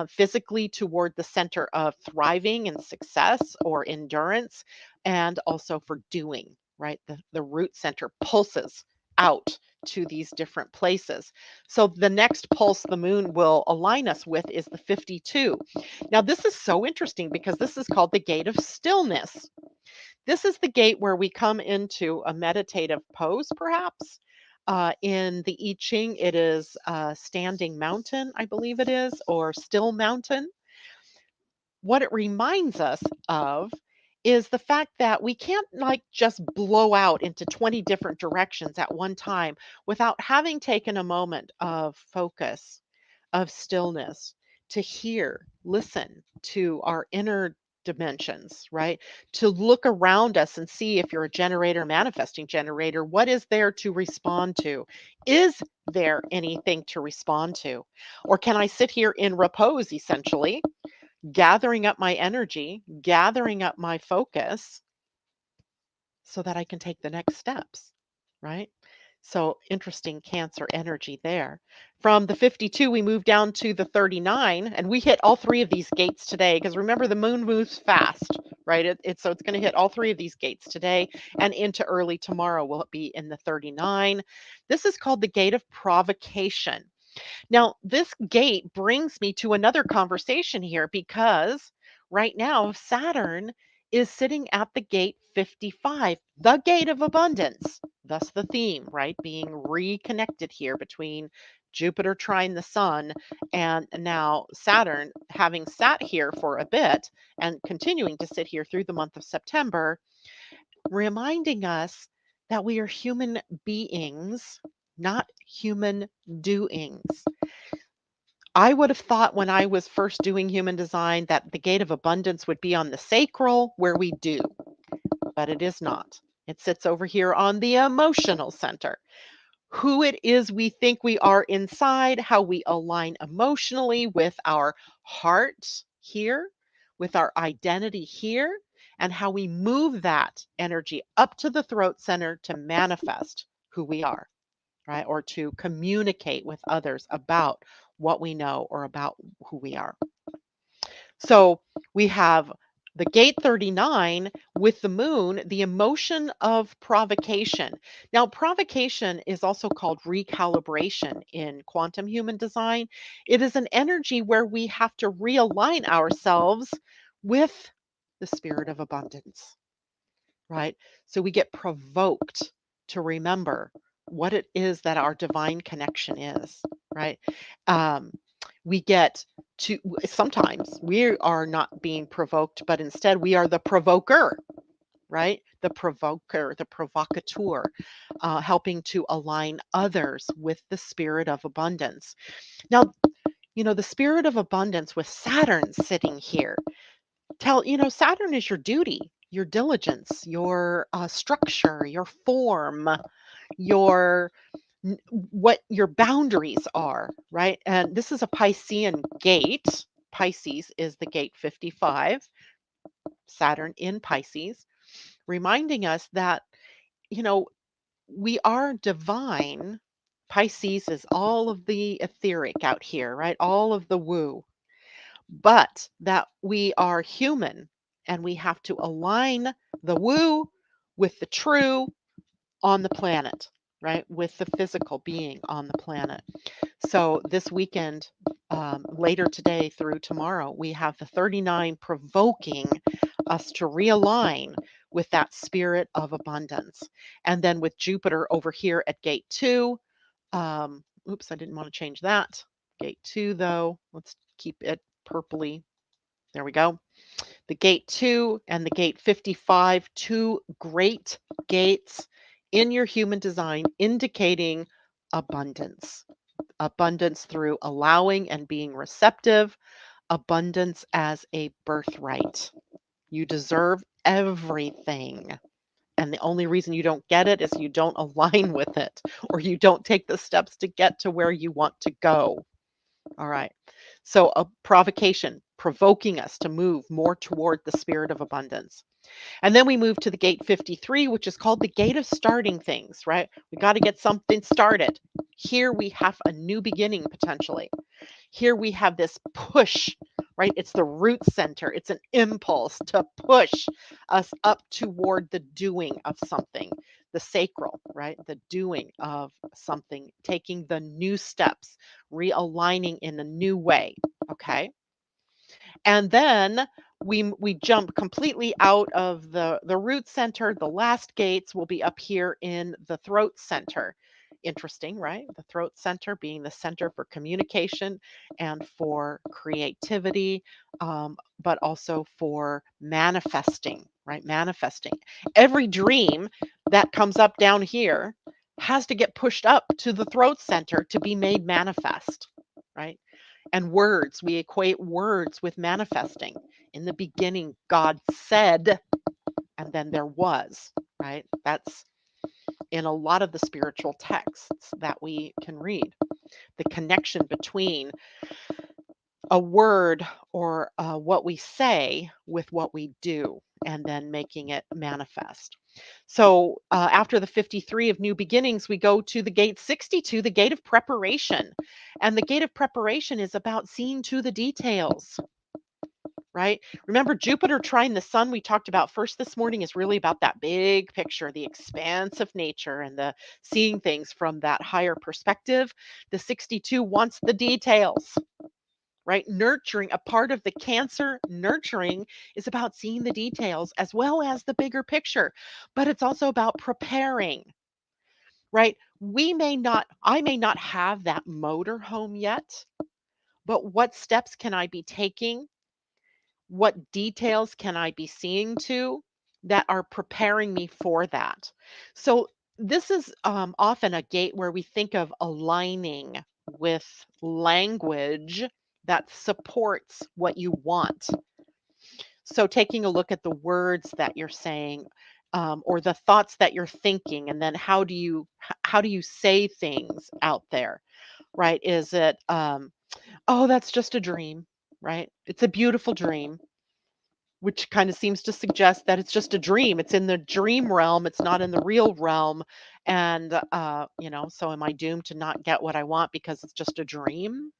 physically toward the center of thriving and success or endurance, and also for doing, right? The root center pulses out to these different places. So the next pulse the moon will align us with is the 52. Now, this is so interesting because this is called the gate of stillness. This is the gate where we come into a meditative pose, perhaps. In the I Ching, it is standing mountain, I believe it is, or still mountain. What it reminds us of is the fact that we can't like just blow out into 20 different directions at one time without having taken a moment of focus, of stillness, to hear, listen to our inner dimensions, right? To look around us and see, if you're a generator, manifesting generator, what is there to respond to? Is there anything to respond to? Or can I sit here in repose, essentially, gathering up my energy, gathering up my focus so that I can take the next steps, right? So interesting Cancer energy there. From the 52, we move down to the 39, and we hit all three of these gates today, because remember, the moon moves fast, right? So it's going to hit all three of these gates today, and into early tomorrow will be in the 39. This is called the gate of provocation. Now, this gate brings me to another conversation here, because right now Saturn is sitting at the gate 55, the gate of abundance. Thus the theme, right? Being reconnected here between Jupiter trine the sun, and now Saturn having sat here for a bit and continuing to sit here through the month of September, reminding us that we are human beings, not human doings. I would have thought when I was first doing human design that the gate of abundance would be on the sacral, where we do, but it is not. It sits over here on the emotional center. Who it is we think we are inside, how we align emotionally with our heart here, with our identity here, and how we move that energy up to the throat center to manifest who we are, right? Or to communicate with others about what we know or about who we are. So we have the gate 39 with the moon, the emotion of provocation. Now, provocation is also called recalibration in quantum human design. It is an energy where we have to realign ourselves with the spirit of abundance, right? So we get provoked to remember what it is that our divine connection is, right? Um, we get to, sometimes we are not being provoked, but instead we are the provoker, right? The provoker, the provocateur, helping to align others with the spirit of abundance. Now, the spirit of abundance with Saturn sitting here, Saturn is your duty, your diligence, your structure, your form, your what your boundaries are, right? And this is a Piscean gate. Pisces is the gate 55, Saturn in Pisces, reminding us that, you know, we are divine. Pisces is all of the etheric out here, right? All of the woo, but that we are human and we have to align the woo with the true on the planet. right, with the physical being on the planet. So this weekend, later today through tomorrow, we have the 39 provoking us to realign with that spirit of abundance. And then with Jupiter over here at gate 2, oops, I didn't want to change that. Gate 2, though, let's keep it purpley. There we go. The gate 2 and the gate 55, two great gates in your human design indicating abundance. Abundance through allowing and being receptive, abundance as a birthright. You deserve everything. And the only reason you don't get it is you don't align with it or you don't take the steps to get to where you want to go. All right. So a provocation, provoking us to move more toward the spirit of abundance. And then we move to the gate 53, which is called the gate of starting things, right? We got to get something started. Here we have a new beginning potentially. Here we have this push, right? It's the root center. It's an impulse to push us up toward the doing of something, the sacral, right? The doing of something, taking the new steps, realigning in a new way. Okay. And then we jump completely out of the root center. The last gates will be up here in the throat center. Interesting, right? The throat center being the center for communication and for creativity, but also for manifesting, right? Manifesting. Every dream that comes up down here has to get pushed up to the throat center to be made manifest, right? And words, we equate words with manifesting. In the beginning, God said, and then there was, right? That's in a lot of the spiritual texts that we can read. The connection between a word or what we say with what we do, and then making it manifest. So after the 53 of new beginnings, we go to the gate 62, the gate of preparation. And the gate of preparation is about seeing to the details, right? Remember, Jupiter trine the sun we talked about first this morning is really about that big picture, the expanse of nature and the seeing things from that higher perspective. The 62 wants the details, right? Nurturing, a part of the Cancer nurturing is about seeing the details as well as the bigger picture, but it's also about preparing, right? I may not have that motor home yet, but what steps can I be taking? What details can I be seeing to that are preparing me for that? So, this is often a gate where we think of aligning with language that supports what you want. So, taking a look at the words that you're saying, or the thoughts that you're thinking, and then how do you say things out there, right? Is it, oh, that's just a dream, right? It's a beautiful dream, which kind of seems to suggest that it's just a dream. It's in the dream realm. It's not in the real realm. And, so am I doomed to not get what I want because it's just a dream?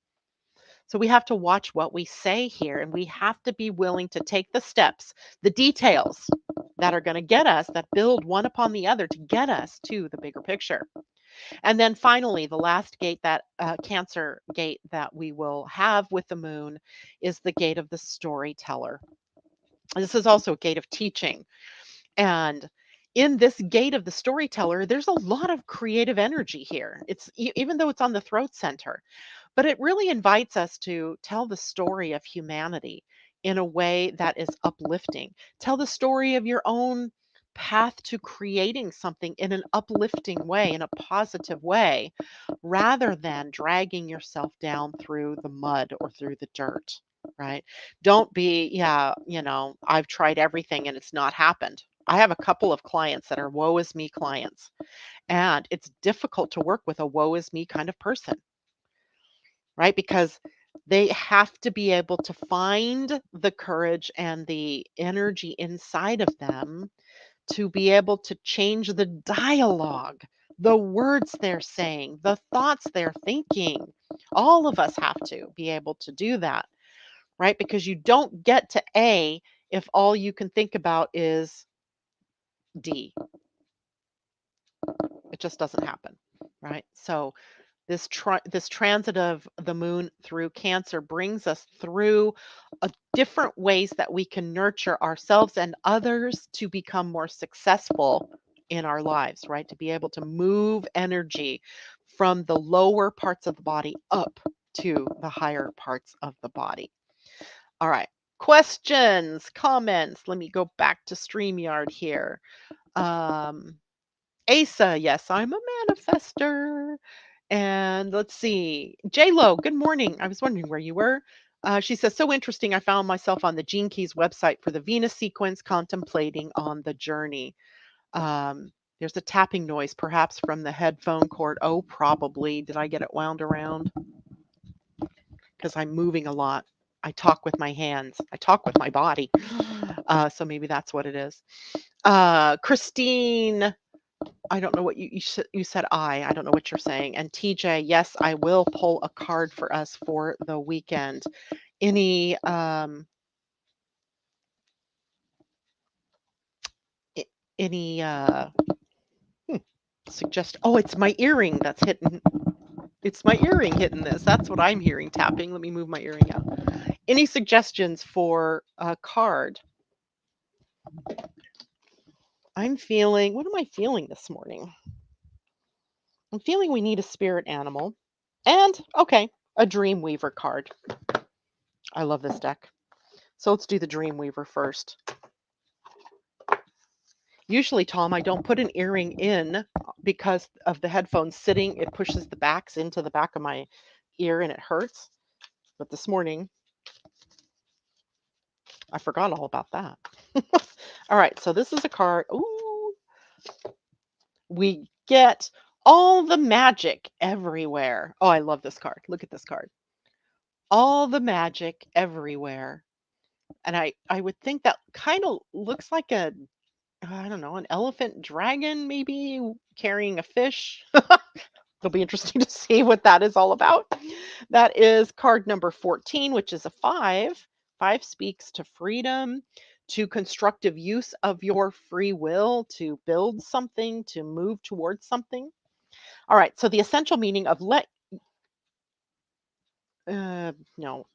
So we have to watch what we say here, and we have to be willing to take the steps, the details that are going to get us, that build one upon the other to get us to the bigger picture. And then finally, the last gate, that Cancer gate that we will have with the moon, is the gate of the storyteller. This is also a gate of teaching. And in this gate of the storyteller, there's a lot of creative energy here. Even though it's on the throat center, but it really invites us to tell the story of humanity in a way that is uplifting. Tell the story of your own path to creating something in an uplifting way, in a positive way, rather than dragging yourself down through the mud or through the dirt, right? Don't be, yeah, I've tried everything and it's not happened. I have a couple of clients that are woe is me clients, and it's difficult to work with a woe is me kind of person, right? Because they have to be able to find the courage and the energy inside of them to be able to change the dialogue, the words they're saying, the thoughts they're thinking. All of us have to be able to do that, right? Because you don't get to A if all you can think about is D. It just doesn't happen, right? So this transit of the moon through Cancer brings us through different ways that we can nurture ourselves and others to become more successful in our lives, right? To be able to move energy from the lower parts of the body up to the higher parts of the body. All right. Questions, comments. Let me go back to StreamYard here. Um, Asa, yes, I'm a manifester. And let's see. J-Lo, good morning. I was wondering where you were. She says, so interesting. I found myself on the Gene Keys website for the Venus sequence, contemplating on the journey. Um, there's a tapping noise, perhaps from the headphone cord. Oh, probably. Did I get it wound around? Because I'm moving a lot. I talk with my hands. I talk with my body. So maybe that's what it is. Christine, I don't know what you said. I don't know what you're saying. And TJ, yes, I will pull a card for us for the weekend. Any any suggest? Oh, it's my earring that's hitting. It's my earring hitting this. That's what I'm hearing tapping. Let me move my earring out. Any suggestions for a card? I'm feeling. What am I feeling this morning? I'm feeling we need a spirit animal, and okay, a dream weaver card. I love this deck. So let's do the Dreamweaver first. Usually, Tom, I don't put an earring in because of the headphones sitting. It pushes the backs into the back of my ear and it hurts. But this morning, I forgot all about that. All right, so this is a card. Ooh, we get all the magic everywhere. Oh, I love this card. Look at this card. All the magic everywhere. And I would think that kind of looks like I don't know, an elephant dragon maybe carrying a fish. It'll be interesting to see what that is all about. That is card number 14, which is a 5. 5 speaks to freedom, to constructive use of your free will, to build something, to move towards something. All right, so the essential meaning of no,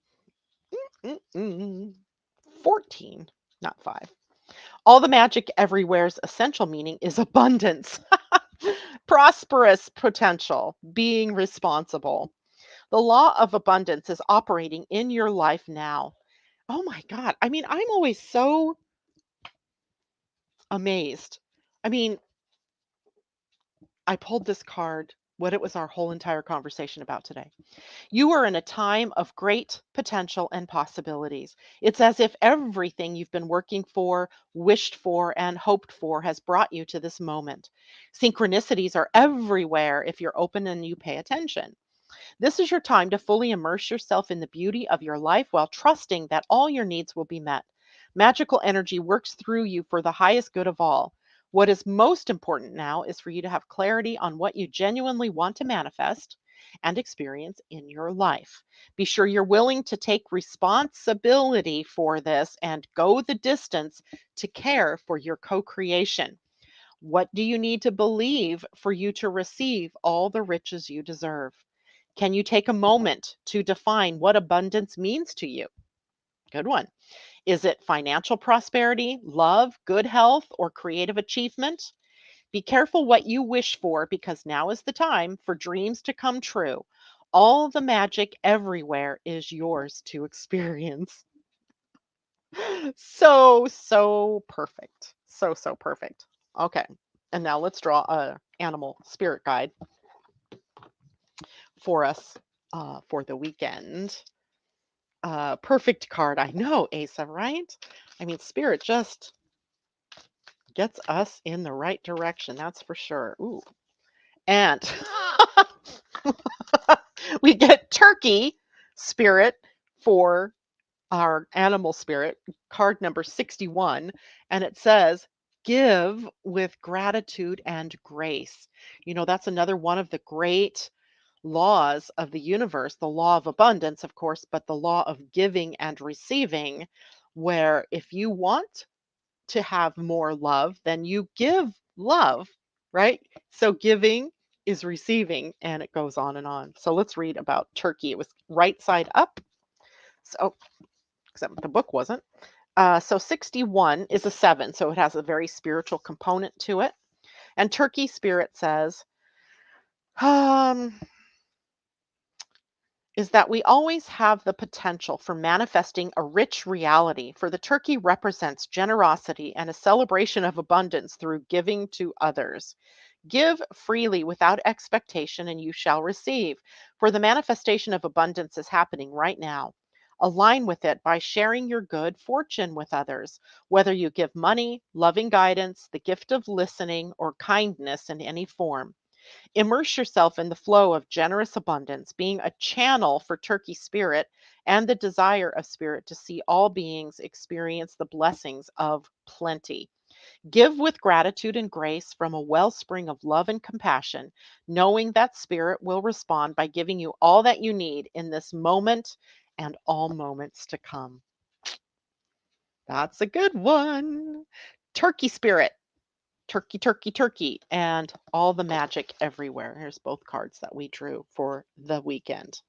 14, not 5. All the magic everywhere's essential meaning is abundance, prosperous potential, being responsible. The law of abundance is operating in your life now. Oh my God. I mean, I'm always so amazed. I mean, I pulled this card, what it was our whole entire conversation about today. You are in a time of great potential and possibilities. It's as if everything you've been working for, wished for, and hoped for has brought you to this moment. Synchronicities are everywhere if you're open and you pay attention. This is your time to fully immerse yourself in the beauty of your life while trusting that all your needs will be met. Magical energy works through you for the highest good of all. What is most important now is for you to have clarity on what you genuinely want to manifest and experience in your life. Be sure you're willing to take responsibility for this and go the distance to care for your co creation. What do you need to believe for you to receive all the riches you deserve? Can you take a moment to define what abundance means to you? Good one. Is it financial prosperity, love, good health, or creative achievement? Be careful what you wish for because now is the time for dreams to come true. All the magic everywhere is yours to experience. So perfect. So perfect. Okay. And now let's draw a animal spirit guide for us for the weekend. Perfect card. I know, Asa, right? I mean, spirit just gets us in the right direction. That's for sure. Ooh. And we get turkey spirit for our animal spirit, card number 61. And it says, give with gratitude and grace. You know, that's another one of the great laws of the universe, the law of abundance, of course, but the law of giving and receiving, where if you want to have more love, then you give love right? So giving is receiving, and it goes on and on. So let's read about Turkey. It was right side up. So, except the book wasn't. So 61 is a 7, so it has a very spiritual component to it. And Turkey spirit says, um, is that we always have the potential for manifesting a rich reality, for the turkey represents generosity and a celebration of abundance through giving to others. Give freely without expectation, and you shall receive, for the manifestation of abundance is happening right now. Align with it by sharing your good fortune with others, whether you give money, loving guidance, the gift of listening, or kindness in any form. Immerse yourself in the flow of generous abundance, being a channel for turkey spirit and the desire of spirit to see all beings experience the blessings of plenty. Give with gratitude and grace from a wellspring of love and compassion, knowing that spirit will respond by giving you all that you need in this moment and all moments to come. That's a good one. Turkey spirit. Turkey, turkey, turkey, and all the magic everywhere. Here's both cards that we drew for the weekend.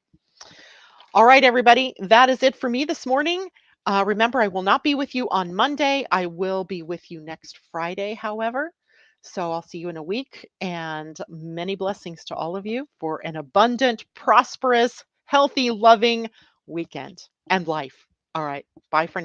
All right, everybody, that is it for me this morning. Remember, I will not be with you on Monday. I will be with you next Friday, however. So I'll see you in a week, and many blessings to all of you for an abundant, prosperous, healthy, loving weekend and life. All right, bye for now.